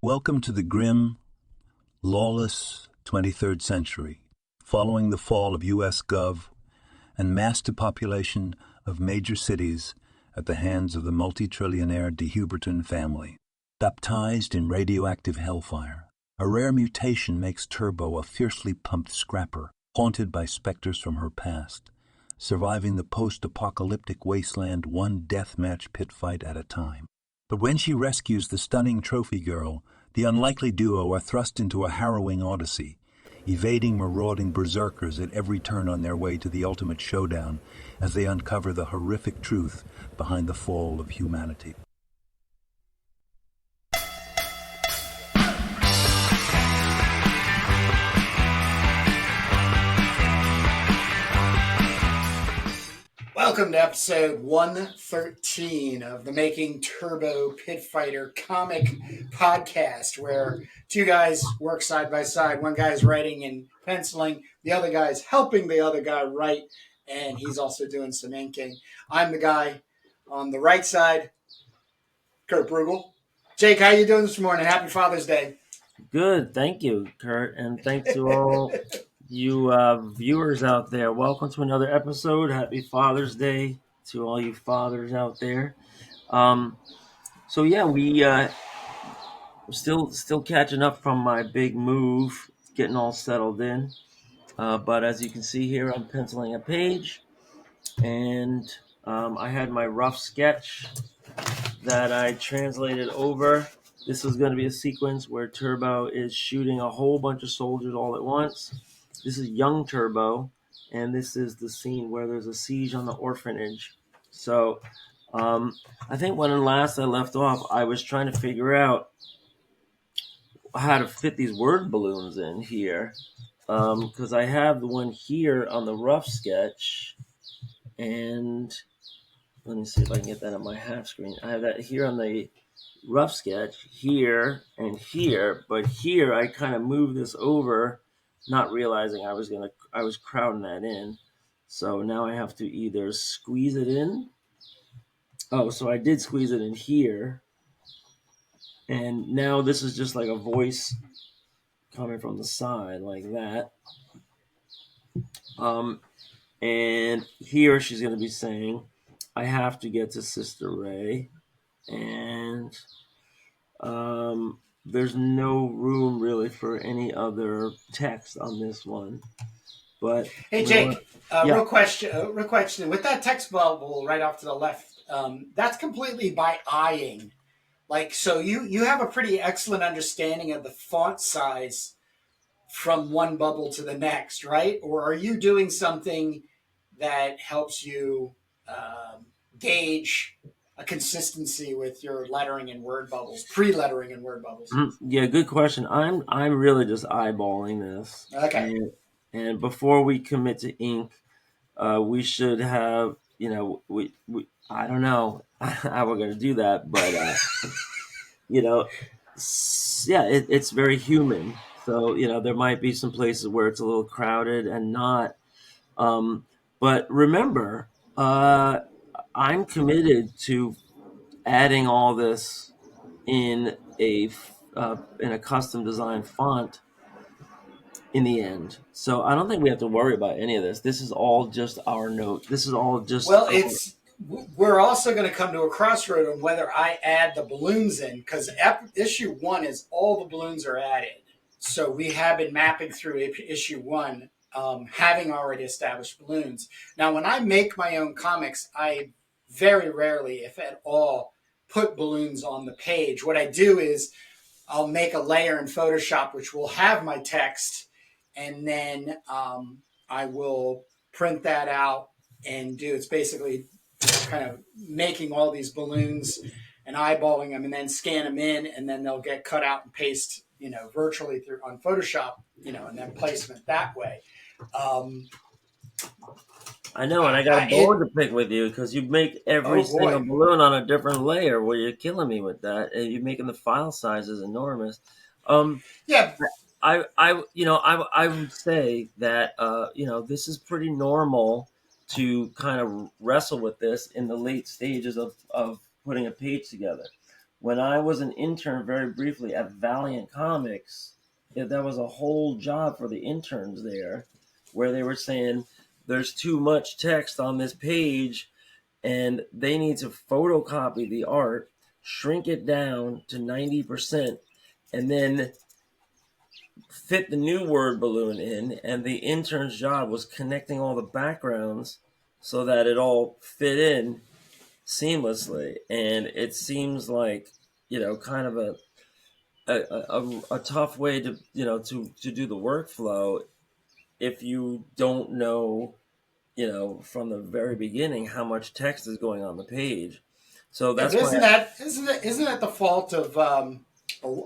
Welcome to the grim, lawless 23rd century, following the fall of U.S. Gov and mass depopulation of major cities at the hands of the multi-trillionaire de Huberton family. Baptized in radioactive hellfire, a rare mutation makes Turbo a fiercely pumped scrapper, haunted by specters from her past, surviving the post-apocalyptic wasteland one deathmatch pit fight at a time. But when she rescues the stunning trophy girl, the unlikely duo are thrust into a harrowing odyssey, evading marauding berserkers at every turn on their way to the ultimate showdown as they uncover the horrific truth behind the fall of humanity. Welcome to episode 113 of the Making Turbo Pitfighter Comic Podcast, where two guys work side by side. One guy's writing and penciling, the other guy's helping the other guy write, and he's also doing some inking. I'm the guy on the right side, Kurt Brugel. Jake, how you doing this morning? Happy Father's Day. Good, thank you, Kurt, and thanks to all you viewers out there. Welcome to another episode. Happy Father's Day to all you fathers out there. So yeah, we're still catching up from my big move, getting all settled in. But as you can see here, I'm penciling a page, and I had my rough sketch that I translated over. This is going to be a sequence where Turbo is shooting a whole bunch of soldiers all at once. This is young Turbo, and this is the scene where there's a siege on the orphanage. So I think when last I left off, I was trying to figure out how to fit these word balloons in here, because I have the one here on the rough sketch, and let me see if I can get that on my half screen. I have that here on the rough sketch, here and here, but here I kind of moved this over, not realizing I was crowding that in. So now I have to either squeeze it in. Oh, so I did squeeze it in here. And now this is just like a voice coming from the side like that. And here she's going to be saying, I have to get to Sister Ray. And there's no room really for any other text on this one. But hey, Jake, real question. With that text bubble right off to the left, that's completely by eyeing. Like, so you have a pretty excellent understanding of the font size from one bubble to the next, right? Or are you doing something that helps you gauge a consistency with your lettering and word bubbles, pre-lettering and word bubbles? Yeah, good question. I'm really just eyeballing this. Okay. And before we commit to ink, we should have, we I don't know how we're going to do that, but yeah, it's very human. So there might be some places where it's a little crowded and not. But remember, I'm committed to adding all this in a custom design font in the end. So I don't think we have to worry about any of this. This is all just our note. This is all just we're also going to come to a crossroad on whether I add the balloons in, because issue 1 is all the balloons are added. So we have been mapping through issue 1, having already established balloons. Now, when I make my own comics, I very rarely, if at all, put balloons on the page. What I do is I'll make a layer in Photoshop which will have my text, and then I will print that out and it's basically kind of making all these balloons and eyeballing them and then scan them in, and then they'll get cut out and paste, virtually through on Photoshop, and then placement that way. I know, and I got a bone to pick with you because you make every single balloon on a different layer. Well, you're killing me with that. And you're making the file sizes enormous. Yeah. I would say that this is pretty normal to kind of wrestle with this in the late stages of putting a page together. when I was an intern very briefly at Valiant Comics, that was a whole job for the interns there, where they were saying there's too much text on this page and they need to photocopy the art, shrink it down to 90%, and then fit the new word balloon in. And the intern's job was connecting all the backgrounds so that it all fit in seamlessly. And it seems like, kind of a tough way to, to do the workflow if you don't know, from the very beginning how much text is going on the page. So that's isn't that the fault of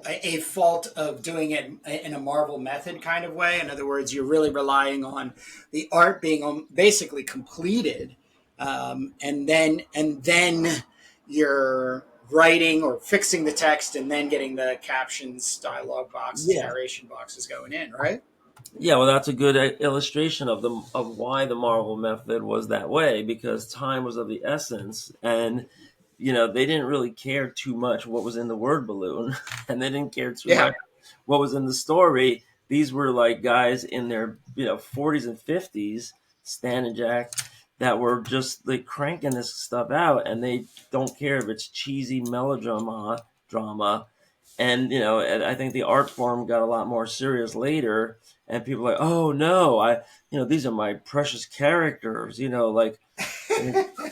a fault of doing it in a Marvel method kind of way? In other words, you're really relying on the art being basically completed, and then you're writing or fixing the text, and then getting the captions, dialogue boxes, narration boxes going in, right? Yeah, well, that's a good illustration of why the Marvel method was that way, because time was of the essence, and they didn't really care too much what was in the word balloon, and they didn't care too much what was in the story. These were like guys in their 40s and 50s, Stan and Jack, that were just like cranking this stuff out, and they don't care if it's cheesy melodrama. And and I think the art form got a lot more serious later, and people are like, oh no, these are my precious characters, like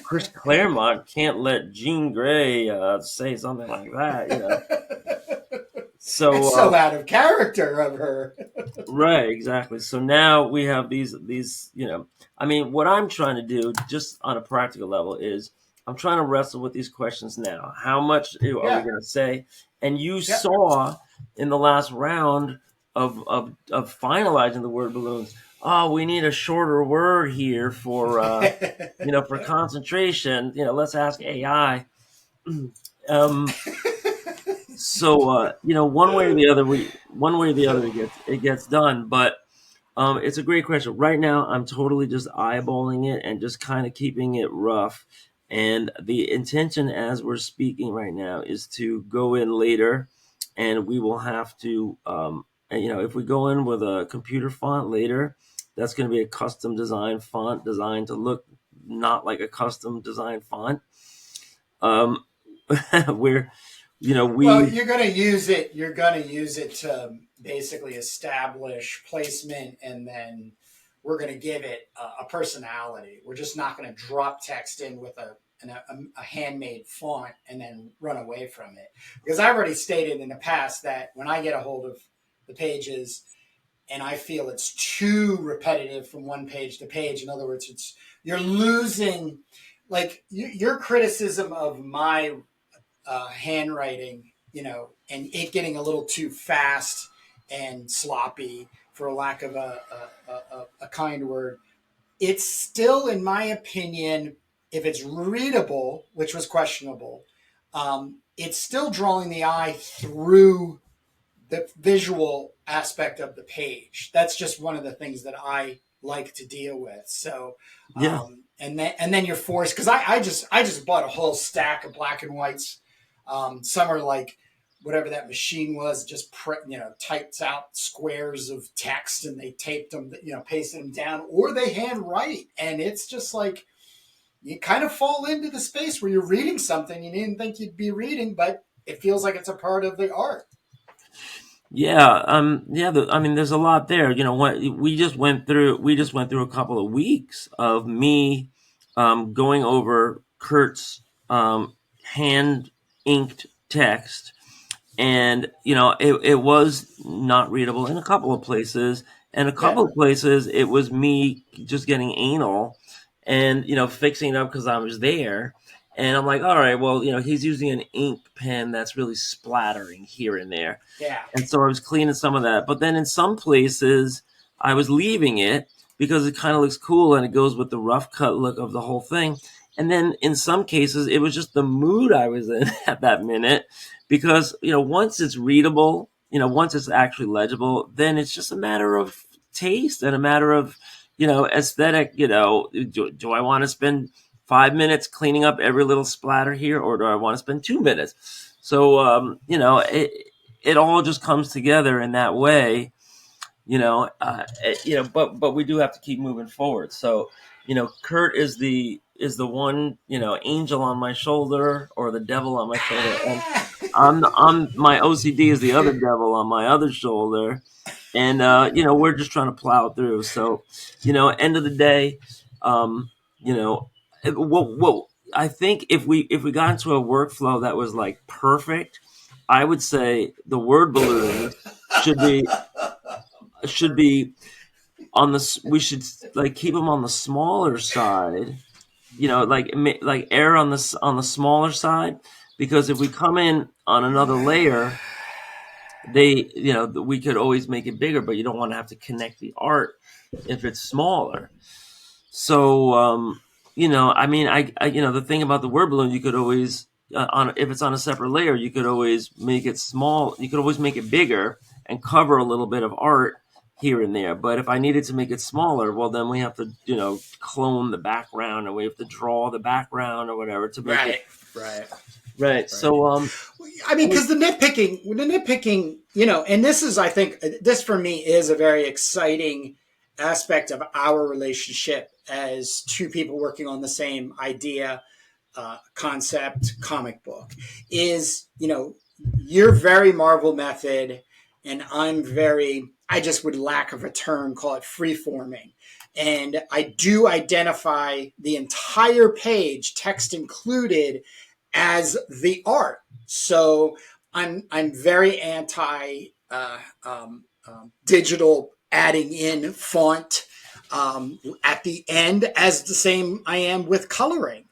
Chris Claremont can't let Jean Grey say something like that, So it's so out of character of her. Right, exactly. So now we have these, what I'm trying to do just on a practical level is I'm trying to wrestle with these questions now. How much are we going to say? And you saw in the last round of finalizing the word balloons, we need a shorter word here for, for concentration. Let's ask AI. So, one way or the other, it gets done. But it's a great question. Right now, I'm totally just eyeballing it and just kind of keeping it rough. And the intention as we're speaking right now is to go in later, and we will have to, if we go in with a computer font later, that's going to be a custom design font designed to look not like a custom design font. Where, well, you're going to use it. You're going to use it to basically establish placement, and then we're going to give it a personality. We're just not going to drop text in with a handmade font and then run away from it. Because I've already stated in the past that when I get a hold of the pages and I feel it's too repetitive from one page to page, in other words, you're losing, like your criticism of my handwriting, and it getting a little too fast and sloppy, for lack of a kind word. It's still, in my opinion, if it's readable, which was questionable, it's still drawing the eye through the visual aspect of the page. That's just one of the things that I like to deal with. So, and then you're forced, because I just bought a whole stack of black and whites. Some are like whatever that machine was, just types out squares of text, and they taped them, pasted them down, or they handwrite, and it's just like you kind of fall into the space where you're reading something you didn't think you'd be reading, but it feels like it's a part of the art. There's a lot there. We just went through a couple of weeks of me going over Kurt's hand inked text, and it was not readable in a couple of places, and a couple of places it was me just getting anal and fixing it up because I was there. And I'm like, all right, well, he's using an ink pen that's really splattering here and there. Yeah. And so I was cleaning some of that. But then in some places, I was leaving it because it kind of looks cool and it goes with the rough cut look of the whole thing. And then in some cases, it was just the mood I was in at that minute. Because, once it's readable, once it's actually legible, then it's just a matter of taste and a matter of, aesthetic. Do I want to spend 5 minutes cleaning up every little splatter here, or do I want to spend 2 minutes? So it all just comes together in that way. But we do have to keep moving forward. So, Kurt is the one, angel on my shoulder or the devil on my shoulder, and I'm my OCD is the other devil on my other shoulder, and we're just trying to plow through. So, end of the day, you know, what I think if we got into a workflow that was like perfect, I would say the word balloons should be on the we should like keep them on the smaller side, like err on the smaller side, because if we come in on another layer, we could always make it bigger, but you don't want to have to connect the art if it's smaller. So I mean, I the thing about the word balloon, you could always if it's on a separate layer, you could always make it small, you could always make it bigger and cover a little bit of art here and there. But if I needed to make it smaller, well, then we have to clone the background, and we have to draw the background or whatever to make it right. So I mean, because the nitpicking, and this is, I think, this for me is a very exciting aspect of our relationship as two people working on the same idea, concept, comic book, is, you're very Marvel method, and I just would lack of a term, call it free-forming. And I do identify the entire page, text included, as the art. So I'm very anti digital adding in font at the end, as the same I am with coloring,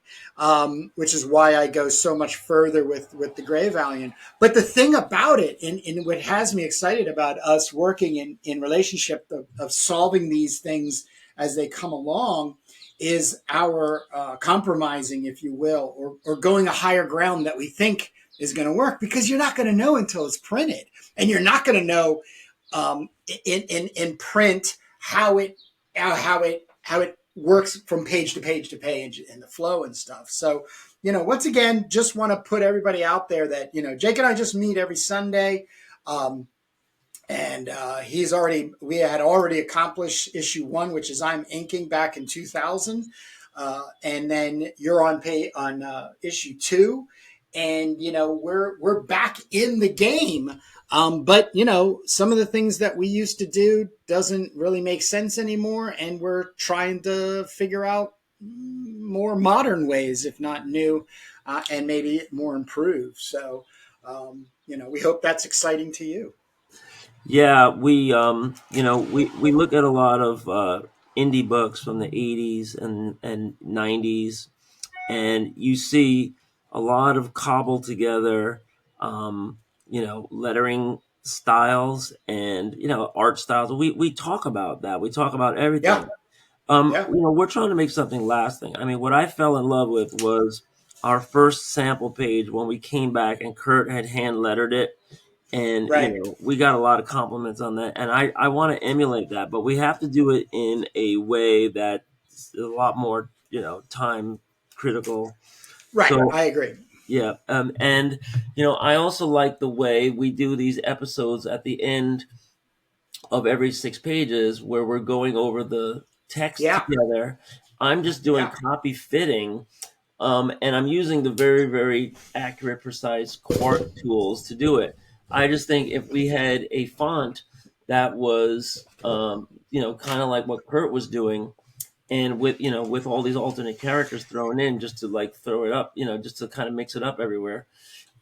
which is why I go so much further with the Gray Valiant. But the thing about it, and what has me excited about us working in relationship of solving these things as they come along, is our compromising, if you will, or going a higher ground that we think is going to work, because you're not going to know until it's printed, and you're not going to know in print how it works from page to page to page and the flow and stuff. So, once again, just want to put everybody out there that, Jake and I just meet every Sunday. And we had already accomplished issue 1, which is I'm inking back in 2000. And then you're on issue 2, and, we're back in the game. But, some of the things that we used to do doesn't really make sense anymore. And we're trying to figure out more modern ways, if not new, and maybe more improved. So, we hope that's exciting to you. Yeah, we look at a lot of indie books from the 80s and 90s, and you see a lot of cobbled together lettering styles and art styles. We talk about that. We talk about everything. We're trying to make something lasting. I mean, what I fell in love with was our first sample page when we came back and Kurt had hand lettered it. And we got a lot of compliments on that, and I want to emulate that, but we have to do it in a way that's a lot more time critical. Right, so, I agree. Yeah, and I also like the way we do these episodes at the end of every 6 pages, where we're going over the text together. I'm just doing copy fitting. And I'm using the very, very accurate, precise Quark tools to do it. I just think if we had a font that was, kind of like what Kurt was doing, and with all these alternate characters thrown in, just to like throw it up, just to kind of mix it up everywhere,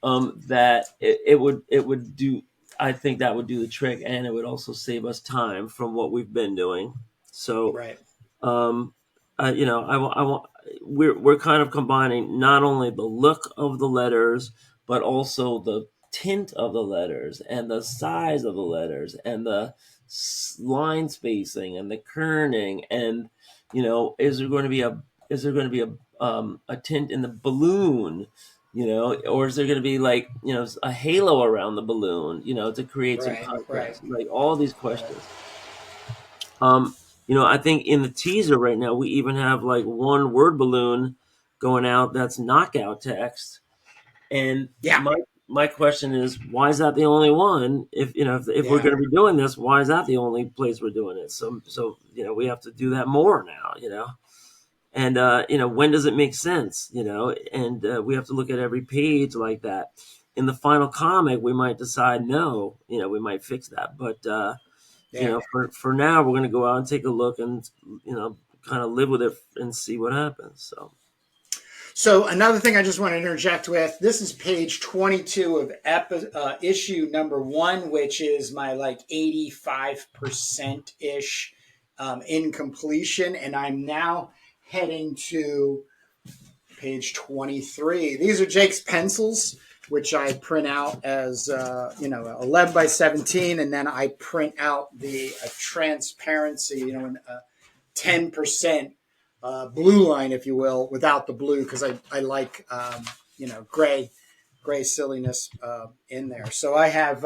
that it would do. I think that would do the trick, and it would also save us time from what we've been doing. So, I want. We're kind of combining not only the look of the letters, but also the tint of the letters and the size of the letters and the line spacing and the kerning, and is there going to be a tint in the balloon, or is there going to be like a halo around the balloon, to create some contrast, like all these questions. I think in the teaser right now, we even have like one word balloon going out that's knockout text. And my question is, why is that the only one? If if we're going to be doing this, why is that the only place we're doing it? So we have to do that more now. And when does it make sense? And we have to look at every page like that. In the final comic, we might decide no. We might fix that, but for now, we're going to go out and take a look and kind of live with it and see what happens. So another thing I just want to interject with, this is page 22 of issue number 1, which is my 85%-ish in completion. And I'm now heading to page 23. These are Jake's pencils, which I print out as, 11 by 17. And then I print out the transparency, 10%. Blue line, if you will, without the blue, because I like gray silliness in there. So I have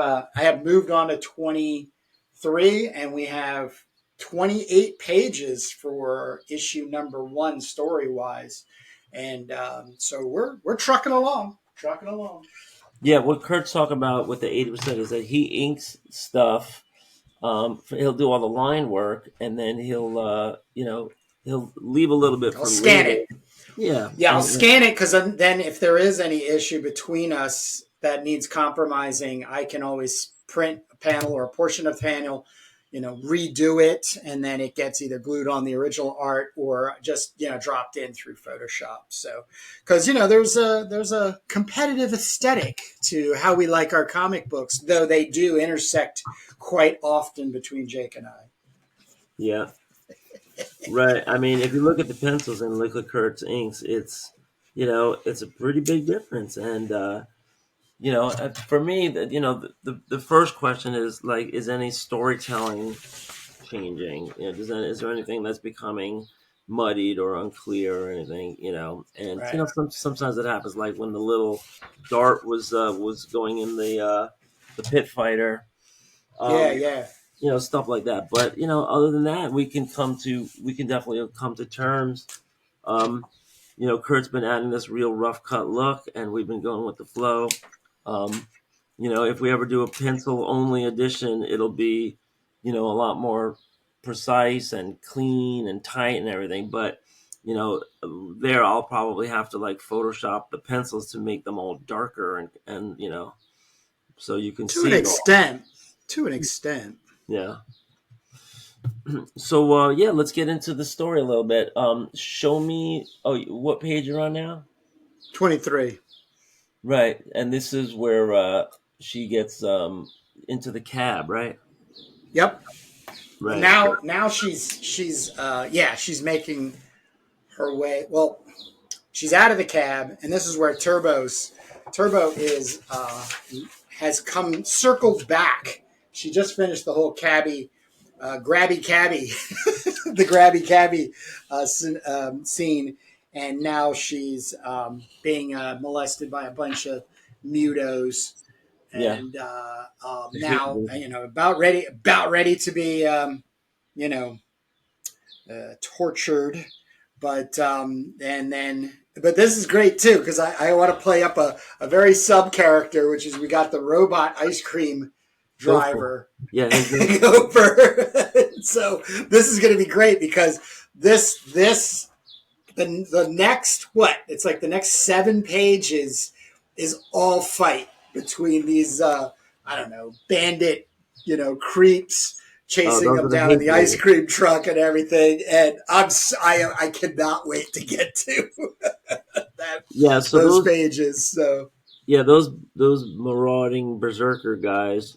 moved on to 23, and we have 28 pages for issue number 1 story wise, and so we're trucking along. Yeah, what Kurt's talking about with the 80% is that he inks stuff. He'll do all the line work, and then he'll leave a little bit for scan later. it. I'll scan it, because then if there is any issue between us that needs compromising, I can always print a panel or a portion of the panel, redo it, and then it gets either glued on the original art or just dropped in through Photoshop. So, because there's a competitive aesthetic to how we like our comic books, though they do intersect quite often between Jake and I. Yeah. Right. I mean, if you look at the pencils and look at Kurt's inks, it's a pretty big difference. And for me, the first question is is any storytelling changing? Is there anything that's becoming muddied or unclear or anything? And right. Sometimes it happens, like when the little dart was going in the pit fighter. Yeah. Stuff like that. But other than that, we can definitely come to terms. Kurt's been adding this real rough cut look, and we've been going with the flow. If we ever do a pencil only edition, it'll be, a lot more precise and clean and tight and everything. But there I'll probably have to Photoshop the pencils to make them all darker and so you can see to an extent. Yeah. So let's get into the story a little bit. Show me. Oh, what page you're on now? 23. Right, and this is where she gets into the cab, right? Yep. Right. Now she's making her way. Well, she's out of the cab, and this is where Turbo is has circled back. She just finished the whole grabby cabbie, the grabby cabbie scene, and now she's being molested by a bunch of mutos, and now about ready to be tortured, but but this is great too, because I want to play up a very sub character, which is we got the robot ice cream driver. Yeah, Gopher. So this is going to be great, because the next it's like the next 7 pages is all fight between these bandit creeps chasing them down in the ice cream truck and everything, and I cannot wait to get to those pages. So yeah, those marauding berserker guys.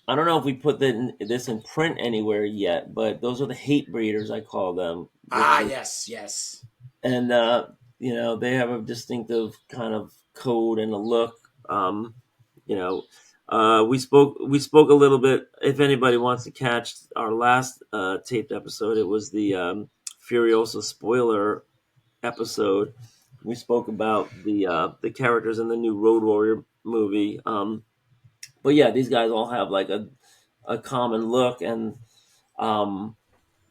I don't know if we put this in print anywhere yet, but those are the hate breeders, I call them. Yes. And they have a distinctive kind of code and a look. We spoke a little bit. If anybody wants to catch our last taped episode, it was the Furiosa spoiler episode. We spoke about the characters in the new Road Warrior movie. But yeah, these guys all have a common look, and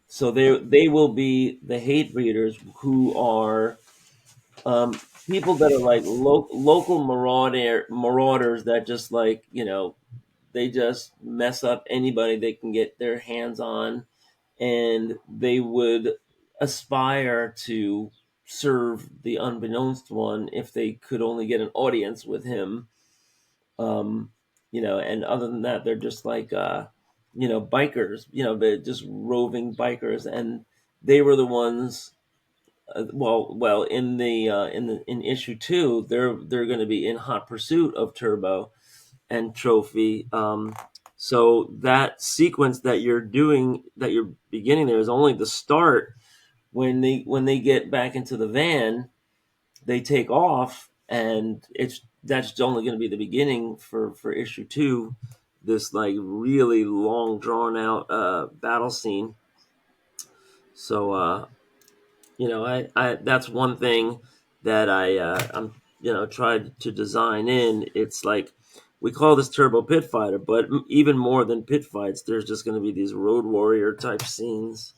so they will be the hate breeders, who are people that are like local marauders that just like, they just mess up anybody they can get their hands on, and they would aspire to serve the unbeknownst one if they could only get an audience with him. And other than that, they're just like, bikers, they're just roving bikers. And they were the ones, in issue 2, they're going to be in hot pursuit of Turbo and Trophy. So that sequence that you're beginning there is only the start. When they get back into the van, they take off, and that's only going to be the beginning for issue 2. This like really long drawn out battle scene. So I that's one thing that I'm tried to design in. It's like, we call this Turbo Pit Fighter, but even more than pit fights, there's just going to be these road warrior type scenes.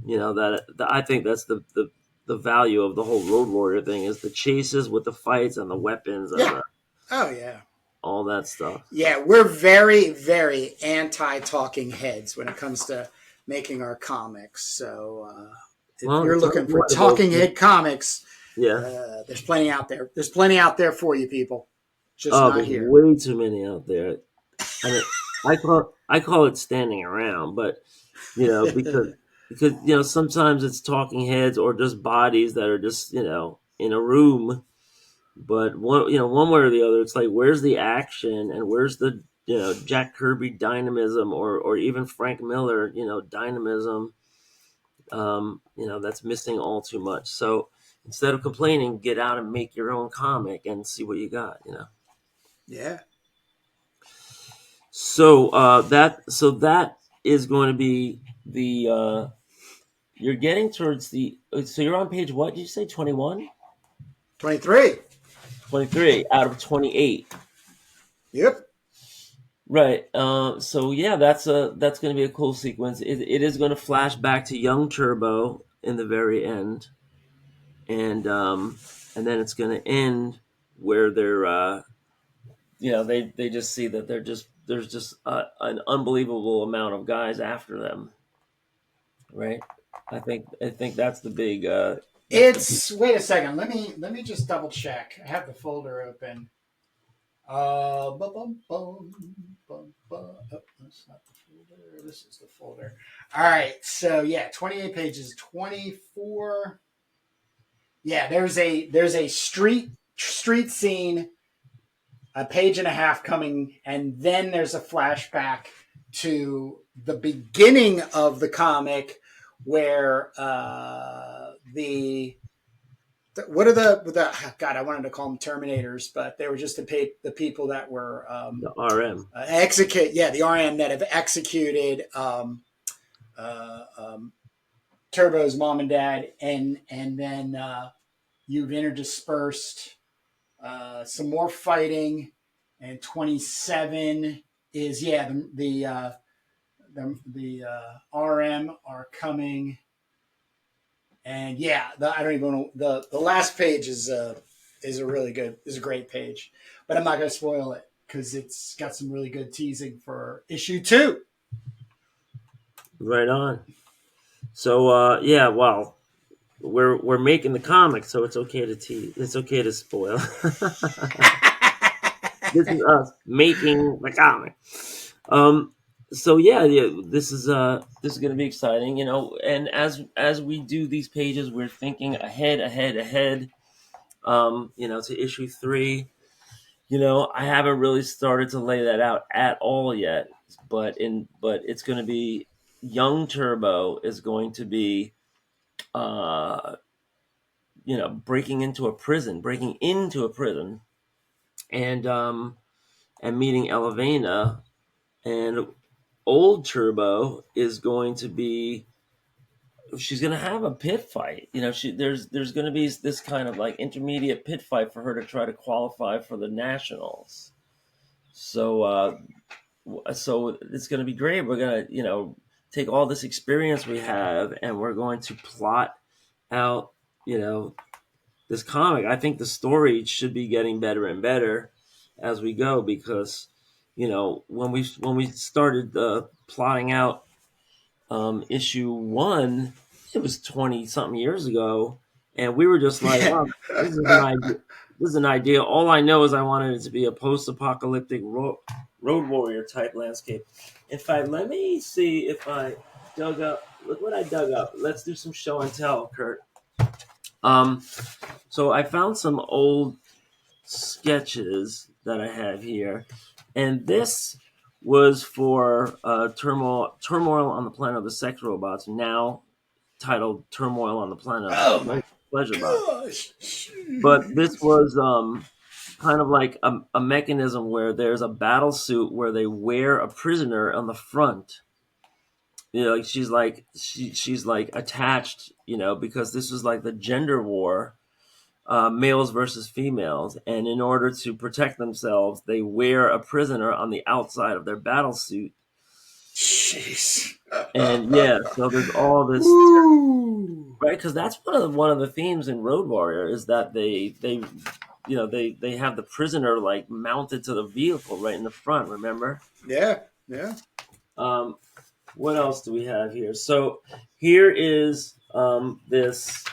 That I think that's the value of the whole road warrior thing, is the chases with the fights and the weapons and Yeah. Oh yeah. all that stuff. Yeah, we're very, very anti talking heads when it comes to making our comics. So if you're looking for talking head comics, there's plenty out there. There's plenty out there for you, people. Just not here. Way too many out there. I call it standing around, but because sometimes it's talking heads or just bodies that are just in a room. But one way or the other, it's like, where's the action, and where's the Jack Kirby dynamism, or even Frank Miller dynamism? That's missing all too much. So instead of complaining, get out and make your own comic and see what you got. Yeah. So that is going to be the you're getting towards the. So you're on page, what did you say, 21? 23. 23 out of 28. Yep. Right. So yeah, that's going to be a cool sequence. It is going to flash back to young Turbo in the very end, and then it's going to end where they're they just see that there's just an unbelievable amount of guys after them. Right. I think that's the big. Wait a second. Let me just double check. I have the folder open. Oh, that's not the folder. This is the folder. All right. So yeah, 28 pages. 24. Yeah, there's a street scene, a page and a half coming, and then there's a flashback to the beginning of the comic where what are the God, I wanted to call them Terminators, but they were just the people that were the RM the RM that have executed Turbo's mom and dad, and then you've interspersed some more fighting, and 27 is the RM are coming. And I don't even know, the last page is a great page, but I'm not going to spoil it because it's got some really good teasing for issue 2. Right on. So we're making the comic, so it's okay to tease. It's okay to spoil. This is us making the comic. So this is going to be exciting, and as we do these pages, we're thinking ahead, to issue 3. I haven't really started to lay that out at all yet, but it's going to be young Turbo is going to be breaking into a prison, and meeting Elevena. And old Turbo is going to be, she's going to have a pit fight. There's going to be this kind of like intermediate pit fight for her to try to qualify for the nationals. So it's going to be great. We're going to, take all this experience we have, and we're going to plot out, this comic. I think the story should be getting better and better as we go, because when we started plotting out issue one, it was 20 something years ago, and we were just like, wow, this is an idea. This is an idea. All I know is I wanted it to be a post-apocalyptic road warrior type landscape. In fact, let me see if I dug up. Look what I dug up. Let's do some show and tell, Kurt. So I found some old sketches that I have here, and this was for Turmoil on the Planet of the Sex Robots, now titled Turmoil on the Planet of the Pleasure Bots. But this was kind of like a mechanism where there's a battle suit where they wear a prisoner on the front. Like she's like attached, because this was like the gender war. Males versus females, and in order to protect themselves, they wear a prisoner on the outside of their battle suit. Jeez. And so there's all this, right? Because that's one of the themes in Road Warrior is that they have the prisoner like mounted to the vehicle right in the front. Remember? Yeah. What else do we have here? So here is this,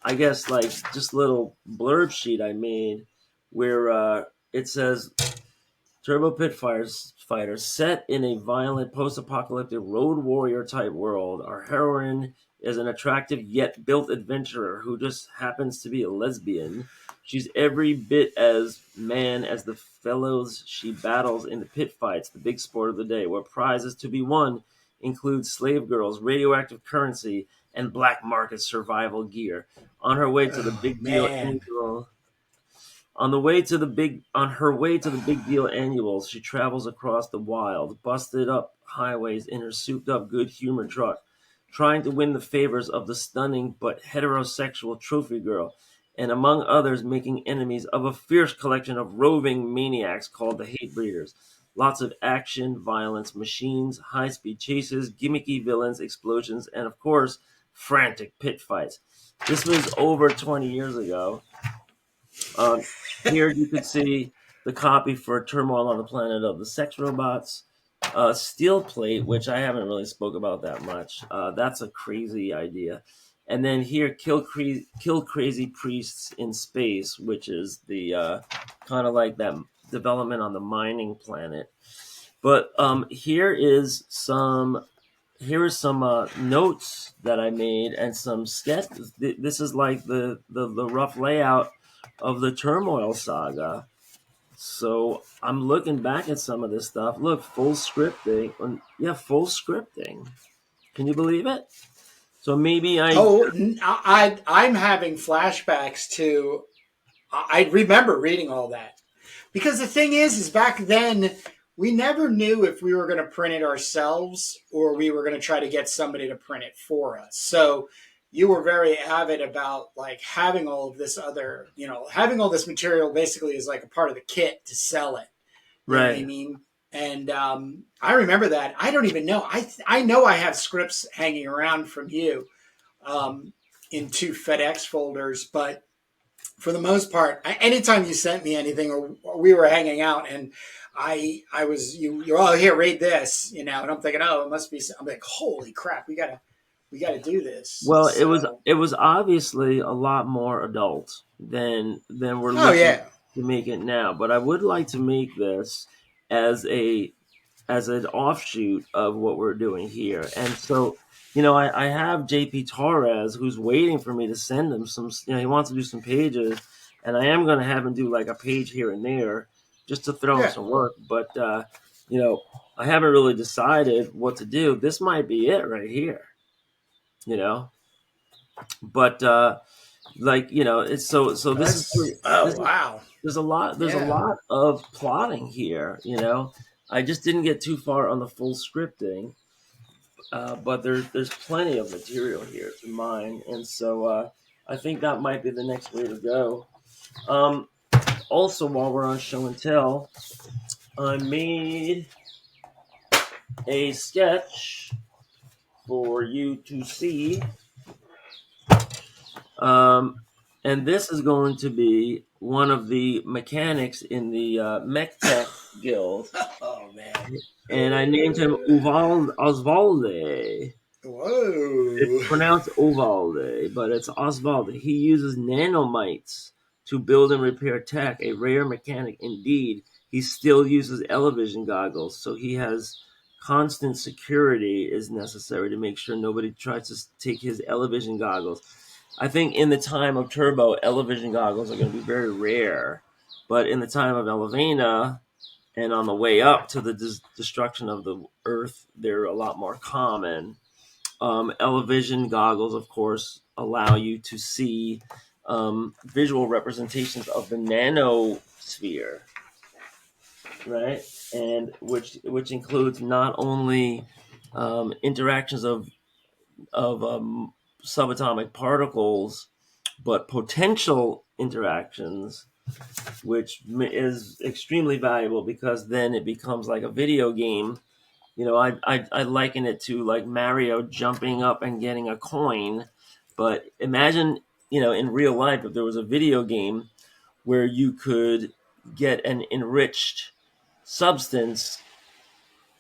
I guess, like just little blurb sheet I made where it says Turbo Pitfighter set in a violent post-apocalyptic road warrior type world. Our heroine is an attractive yet built adventurer who just happens to be a lesbian. She's every bit as man as the fellows she battles in the pit fights, the big sport of the day, where prizes to be won include slave girls, radioactive currency, and black market survival gear. On her way to the big deal annual. On her way to the big deal annuals, she travels across the wild, busted up highways in her souped up good humor truck, trying to win the favors of the stunning but heterosexual trophy girl, and among others making enemies of a fierce collection of roving maniacs called the Hate Breeders. Lots of action, violence, machines, high-speed chases, gimmicky villains, explosions, and of course, frantic pit fights. This was over 20 years ago. Here you can see the copy for Turmoil on the Planet of the Sex Robots. Steel plate, which I haven't really spoke about that much. That's a crazy idea. And then here, kill crazy priests in space, which is the kind of like that development on the mining planet. But here is some notes that I made and some sketches. This is like the rough layout of the Turmoil saga. So I'm looking back at some of this stuff. Look, full scripting. Full scripting. Can you believe it? So maybe I'm having flashbacks to. I remember reading all that, because the thing is back then we never knew if we were going to print it ourselves or we were going to try to get somebody to print it for us. So you were very avid about like having all of this other, having all this material basically is like a part of the kit to sell it. You know what I mean? And I remember that. I don't even know. I know I have scripts hanging around from you in 2 FedEx folders, but for the most part, anytime you sent me anything or we were hanging out and I was, you're all here, read this, and I'm thinking, oh, it must be, I'm like, holy crap, we gotta do this. Well, it was obviously a lot more adult than we're looking to make it now. But I would like to make this as an offshoot of what we're doing here. And so, I have JP Torres who's waiting for me to send him some. He wants to do some pages, and I am going to have him do like a page here and there just to throw in some work. But I haven't really decided what to do. This might be it right here. But it's so this is wow. There's a lot of plotting here. I just didn't get too far on the full scripting, but there's plenty of material here to mine, and so I think that might be the next way to go. Also, while we're on show and tell, I made a sketch for you to see. And this is going to be one of the mechanics in the Mech Tech Guild. Oh man. And I named him Osvalde. It's Whoa. pronounced Ovalde, but it's Osvalde. He uses nanomites to build and repair tech, a rare mechanic indeed. He still uses television goggles, so he has constant security is necessary to make sure nobody tries to take his television goggles. I think in the time of Turbo, television goggles are going to be very rare, but in the time of Elevena and on the way up to the destruction of the Earth, they're a lot more common. Elevision goggles, of course, allow you to see visual representations of the nanosphere, right? And which includes not only interactions of subatomic particles, but potential interactions, which is extremely valuable because then it becomes like a video game. You know, I liken it to like Mario jumping up and getting a coin. But imagine, you know, in real life, if there was a video game where you could get an enriched substance,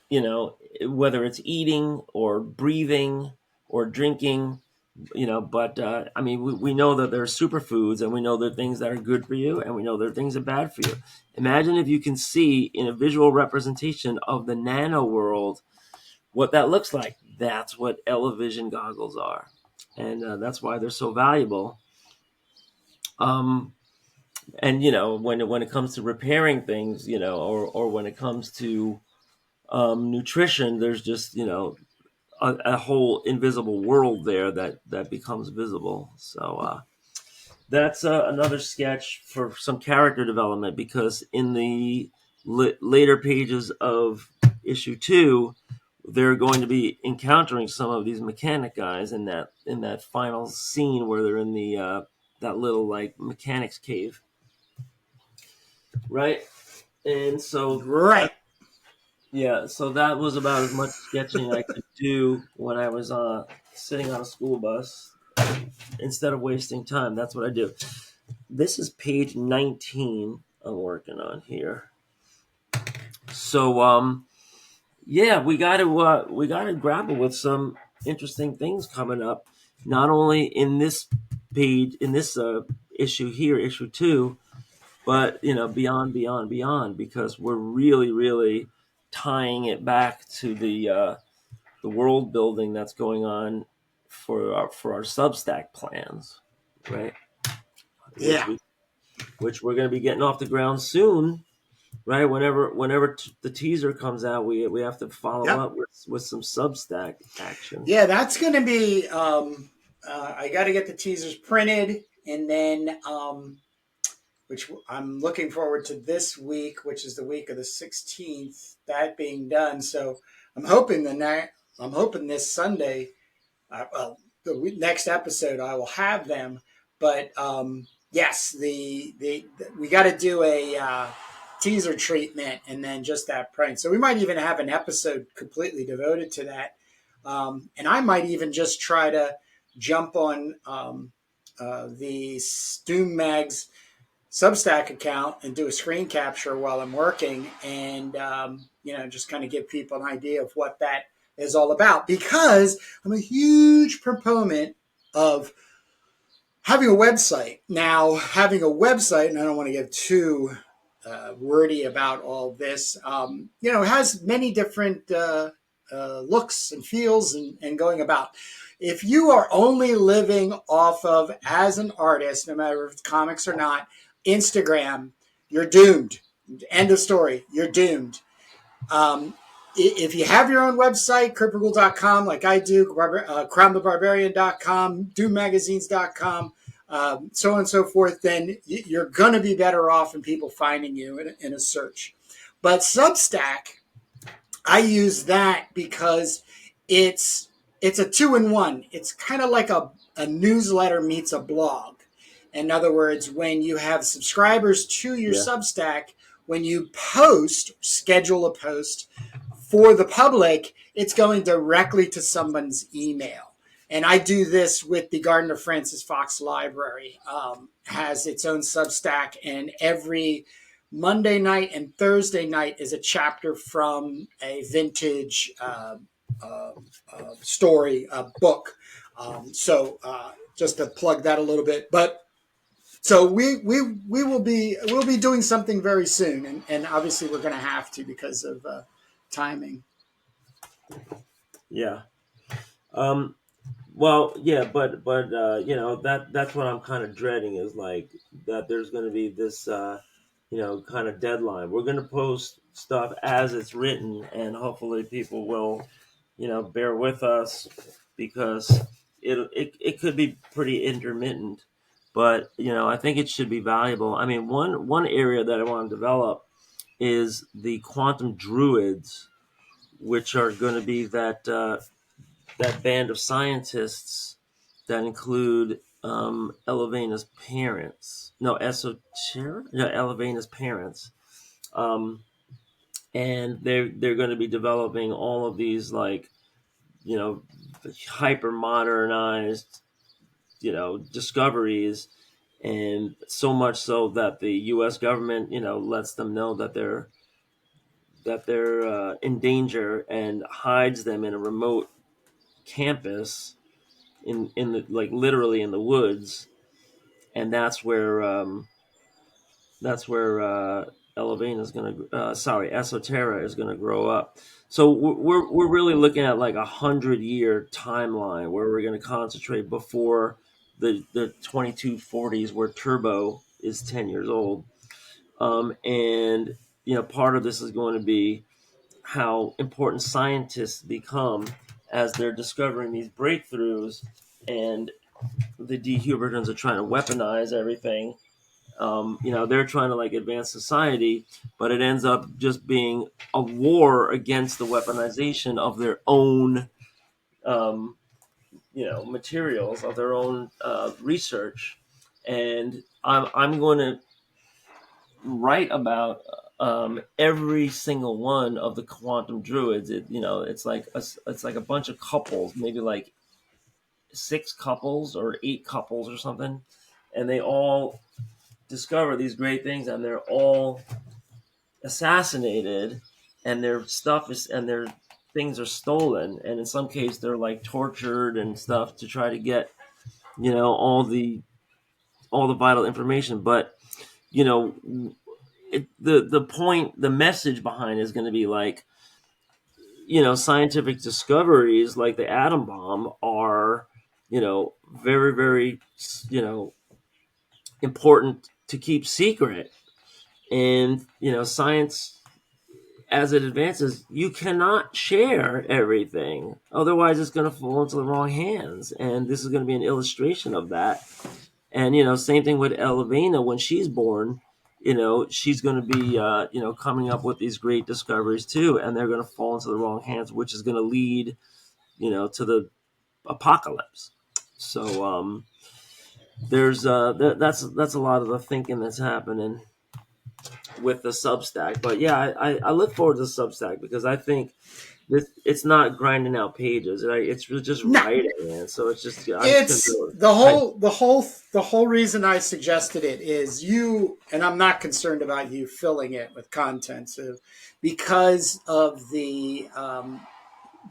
you know, whether it's eating or breathing or drinking, you know, but I mean, we know that there are superfoods and we know there are things that are good for you and we know there are things that are bad for you. Imagine if you can see in a visual representation of the nano world what that looks like. That's what television goggles are, and that's why they're so valuable. And you know, when it comes to repairing things, you know, or when it comes to nutrition, there's just, you know, a whole invisible world there that becomes visible. So that's another sketch for some character development, because in the later pages of issue 2, they're going to be encountering some of these mechanic guys in that final scene where they're in the that little like mechanics cave, right? And so Right. yeah, so that was about as much sketching I could do when I was sitting on a school bus. Instead of wasting time, that's what I do. This is page 19 I'm working on here. So yeah, we got to grapple with some interesting things coming up, not only in this page, in this issue here, issue 2, but you know, beyond, because we're really tying it back to the world building that's going on for our Substack plans, right? Yeah. Which we're going to be getting off the ground soon, right? Whenever the teaser comes out, we have to follow Yep. up with some Substack action. Yeah, that's going to be. I got to get the teasers printed, and then which I'm looking forward to this week, which is the week of the 16th. That being done, so I'm hoping I'm hoping this Sunday, well, the next episode I will have them. But yes, the we got to do a teaser treatment and then just that print. So we might even have an episode completely devoted to that. And I might even just try to jump on the Doom Mag's Substack account and do a screen capture while I'm working, and you know, just kind of give people an idea of what that is all about. Because I'm a huge proponent of having a website. Now, having a website, and I don't want to get too wordy about all this, you know, it has many different looks and feels and going about. If you are only living off of, as an artist, no matter if it's comics or not, Instagram, you're doomed. End of story. You're doomed. If you have your own website, kurtbrugel.com, like I do, crownthebarbarian.com, doommagazines.com, so on and so forth, then you're going to be better off in people finding you in a search. But Substack, I use that because it's a 2-in-1. It's kind of like a newsletter meets a blog. In other words, when you have subscribers to your Substack, when you schedule a post for the public, it's going directly to someone's email. And I do this with the Gardner Francis Fox Library, has its own Substack, and every Monday night and Thursday night is a chapter from a vintage story book. So just to plug that a little bit, but so we'll be doing something very soon, and obviously we're going to have to because of timing. Yeah. Well, yeah, but that's what I'm kind of dreading, is like that there's going to be this kind of deadline. We're going to post stuff as it's written, and hopefully people will bear with us, because it could be pretty intermittent, but I think it should be valuable. I mean, one area that I want to develop is the quantum druids, which are going to be that band of scientists that include Elevena's parents. No, Esoteric? No, Elevena's parents. And they're going to be developing all of these, like, hyper modernized, discoveries, and so much so that the U.S. government, lets them know that they're in danger, and hides them in a remote campus in the, like, literally in the woods, and that's where Elevena is going to Esoterra is going to grow up. So we're really looking at like 100-year timeline where we're going to concentrate before the 2240s, where Turbo is 10 years old, and part of this is going to be how important scientists become as they're discovering these breakthroughs, and the dehubertans are trying to weaponize everything. They're trying to, like, advance society, but it ends up just being a war against the weaponization of their own, materials, of their own research. And I'm going to write about every single one of the quantum druids. It's like a bunch of couples, maybe like 6 couples or 8 couples or something, and they all discover these great things, and they're all assassinated, and their things are stolen, and in some case they're like tortured and stuff to try to get all the vital information. But the point, the message behind it is going to be like, scientific discoveries like the atom bomb are very, very important to keep secret. And science, as it advances, you cannot share everything, otherwise it's going to fall into the wrong hands, and this is going to be an illustration of that. And same thing with Elevena. When she's born, she's going to be coming up with these great discoveries too, and they're going to fall into the wrong hands, which is going to lead to the apocalypse. So there's that's a lot of the thinking that's happening with the Substack. But yeah, I look forward to the Substack, because I think it's not grinding out pages. It's just writing, man. So it's just the whole reason I suggested it is and I'm not concerned about you filling it with content, so because of the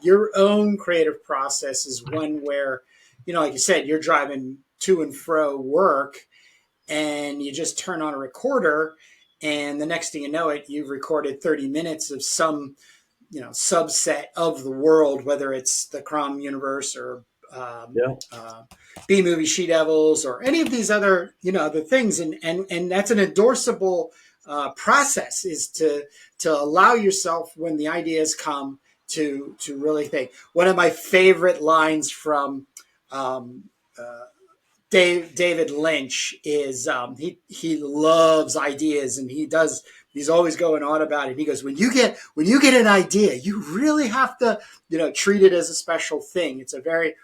your own creative process is one where, like you said, you're driving to and fro work, and you just turn on a recorder, and the next thing you know it, you've recorded 30 minutes of some subset of the world, whether it's the Crom universe or B-movie She Devils or any of these other other things, and that's an endorsable process, is to allow yourself, when the ideas come, to really think. One of my favorite lines from David Lynch is he loves ideas, and he's always going on about it. He goes, when you get an idea, you really have to treat it as a special thing. It's a very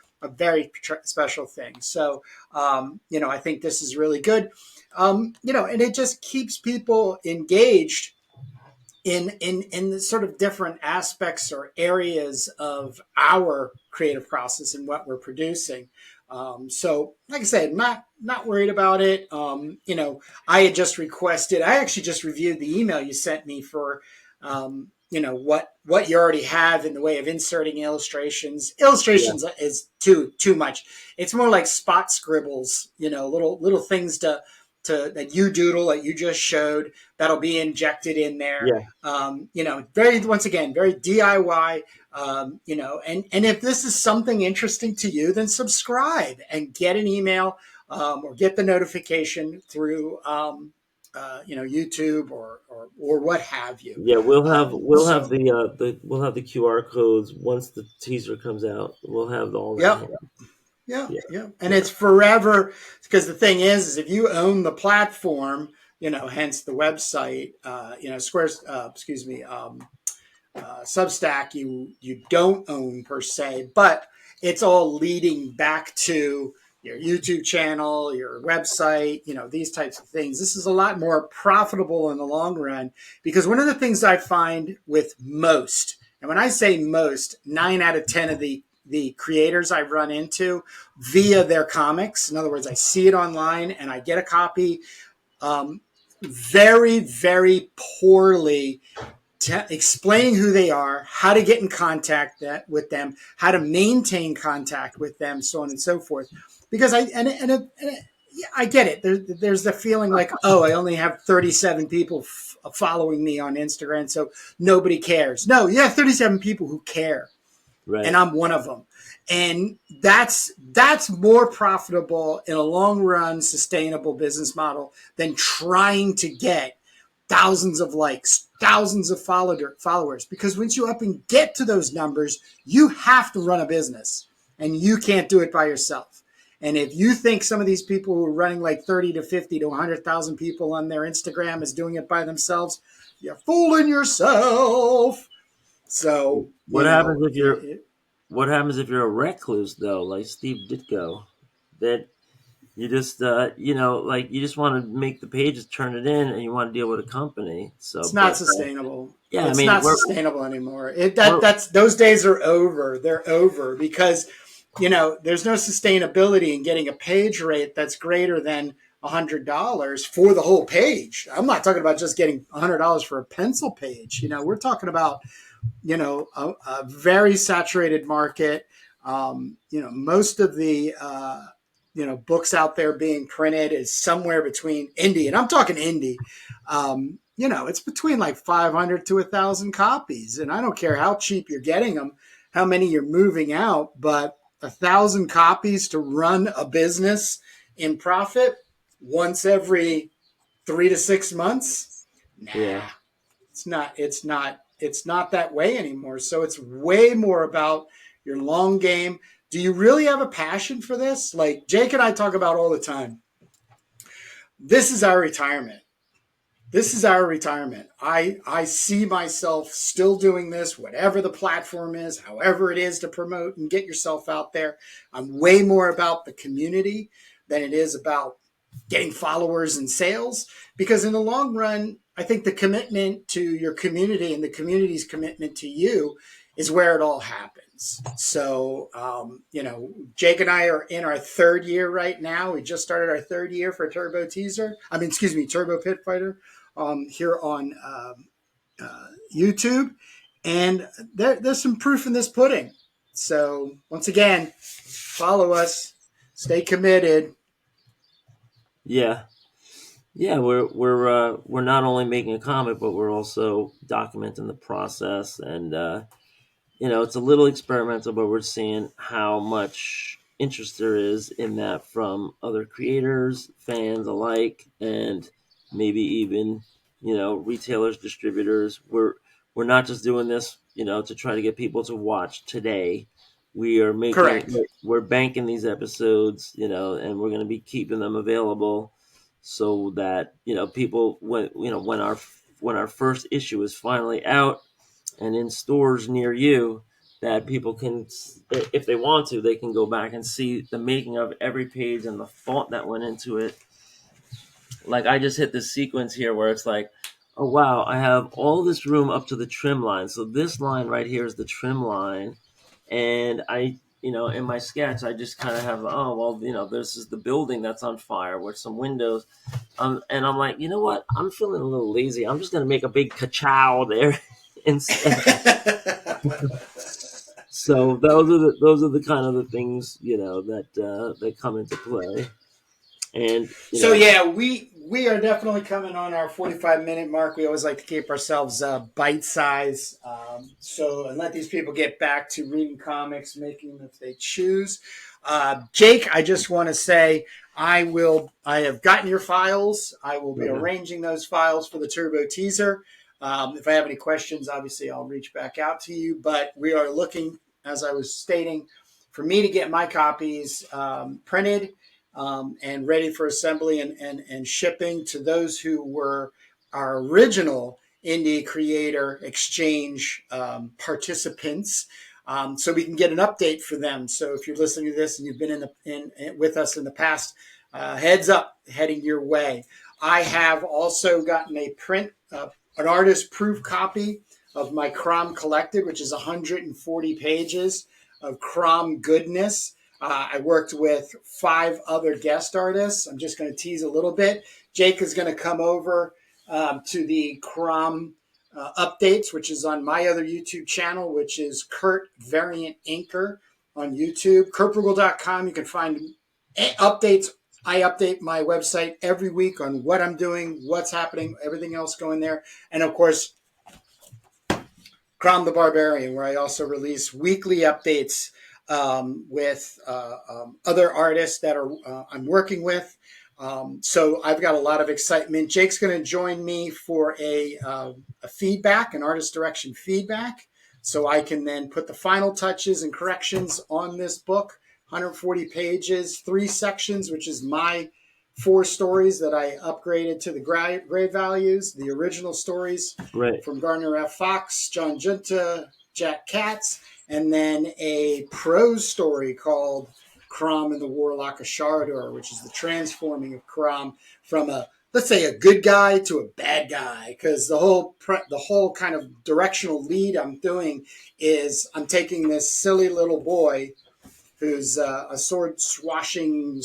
special thing. So I think this is really good. And it just keeps people engaged in the sort of different aspects or areas of our creative process and what we're producing. So, like I said, not worried about it. I had just requested. I actually just reviewed the email you sent me for, what you already have in the way of inserting illustrations. Illustrations is too much. It's more like spot scribbles. Little things to that you doodle that you just showed that'll be injected in there. Once again, very DIY. And if this is something interesting to you, then subscribe and get an email or get the notification through, YouTube or what have you. Yeah, we'll have the QR codes once the teaser comes out. We'll have all that. Yeah. And it's forever, because the thing is if you own the platform, hence the website, Substack, you don't own per se, but it's all leading back to your YouTube channel, your website, these types of things. This is a lot more profitable in the long run, because one of the things I find with most, and when I say most, 9 out of 10 of the creators I've run into via their comics. In other words, I see it online and I get a copy, very, very poorly explaining who they are, how to get in contact with them, how to maintain contact with them, so on and so forth. Because I get it. There's the feeling like, I only have 37 people following me on Instagram, so nobody cares. No, you have 37 people who care. Right. And I'm one of them. And that's more profitable in a long run, sustainable business model than trying to get thousands of likes, thousands of followers. Because once you up and get to those numbers, you have to run a business, and you can't do it by yourself. And if you think some of these people who are running like 30 to 50 to 100,000 people on their Instagram is doing it by themselves, you're fooling yourself. So what happens if you're a recluse, though, like Steve Ditko, that you just you just want to make the pages, turn it in, and you want to deal with a company? So it's not sustainable. Yeah, it's not sustainable anymore. That's those days are over. They're over, because there's no sustainability in getting a page rate that's greater than $100 for the whole page. I'm not talking about just getting $100 for a pencil page. We're talking about a very saturated market. Most of the books out there being printed is somewhere between indie, and I'm talking indie. It's between like 500 to 1,000 copies, and I don't care how cheap you're getting them, how many you're moving out, but 1,000 copies to run a business in profit once every 3 to 6 months. It's not that way anymore. So it's way more about your long game. Do you really have a passion for this? Like Jake and I talk about all the time. This is our retirement. I see myself still doing this, whatever the platform is, however it is to promote and get yourself out there. I'm way more about the community than it is about getting followers and sales, because in the long run, I think the commitment to your community and the community's commitment to you is where it all happens. So, Jake and I are in our 3rd year right now. We just started our 3rd year for Turbo Pitfighter here on YouTube. And there's some proof in this pudding. So once again, follow us, stay committed. Yeah, we're not only making a comic, but we're also documenting the process, and it's a little experimental, but we're seeing how much interest there is in that from other creators, fans alike, and maybe even retailers, distributors. We're not just doing this to try to get people to watch today. We are we're banking these episodes, and we're going to be keeping them available so that people, when our first issue is finally out and in stores near you, that people can, if they want to, they can go back and see the making of every page and the thought that went into it. Like I just hit this sequence here where it's like, Oh wow, I have all this room up to the trim line. So this line right here is the trim line, and in my sketch, I just kind of have, oh well, this is the building that's on fire with some windows. And I'm like, you know what? I'm feeling a little lazy. I'm just gonna make a big ka-chow there instead. So those are the kind of the things that come into play. And So yeah, we are definitely coming on our 45-minute mark. We always like to keep ourselves bite size, and let these people get back to reading comics, making them if they choose. Jake, I just want to say I have gotten your files. I will be arranging those files for the Turbo teaser. If I have any questions, obviously I'll reach back out to you. But we are looking, as I was stating, for me to get my copies printed and ready for assembly and shipping to those who were our original Indie Creator Exchange participants. So we can get an update for them. So if you're listening to this and you've been with us in the past, heads up, heading your way. I have also gotten a print, an artist proof copy of my Crom Collected, which is 140 pages of Crom goodness. I worked with 5 other guest artists. I'm just going to tease a little bit. Jake is going to come over to the Crom updates, which is on my other YouTube channel, which is Kurt Variant Inker on YouTube. KurtBrugel.com. You can find updates. I update my website every week on what I'm doing, what's happening, everything else going there. And of course, Crom the Barbarian, where I also release weekly updates with other artists that I'm working with. So I've got a lot of excitement. Jake's going to join me for a feedback, an artist direction feedback, so I can then put the final touches and corrections on this book. 140 pages, 3 sections, which is my 4 stories that I upgraded to the grade values, the original stories from Gardner F. Fox, John Junta, Jack Katz, and then a prose story called Crom and the Warlock of Shardor, which is the transforming of Crom from let's say a good guy to a bad guy, because the whole kind of directional lead I'm doing is I'm taking this silly little boy who's a sword and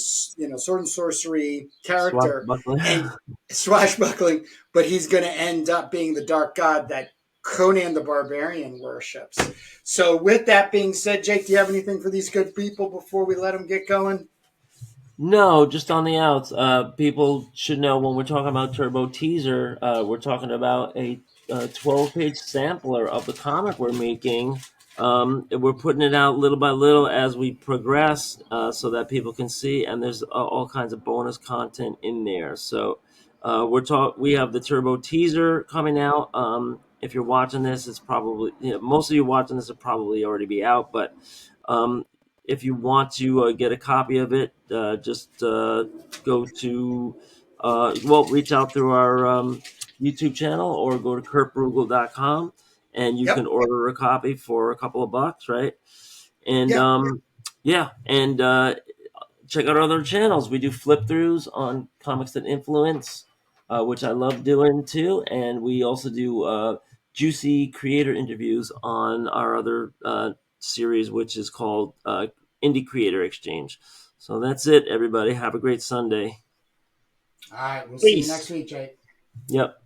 sorcery character and swashbuckling, but he's going to end up being the dark god that Conan the Barbarian worships. So with that being said, Jake, do you have anything for these good people before we let them get going? No, just on the outs. People should know when we're talking about Turbo Teaser, we're talking about a 12-page sampler of the comic we're making. We're putting it out little by little as we progress, so that people can see, and there's all kinds of bonus content in there. So we have the Turbo Teaser coming out. If you're watching this, it's probably, most of you watching this will probably already be out, but if you want to get a copy of it, just go to, reach out through our YouTube channel or go to kurtbrugel.com and you can order a copy for a couple of bucks, right? And check out our other channels. We do flip throughs on comics that influence, which I love doing too. And we also do juicy creator interviews on our other series, which is called Indie Creator Exchange. So that's it, everybody. Have a great Sunday. All right. We'll see you next week, Jake. Yep.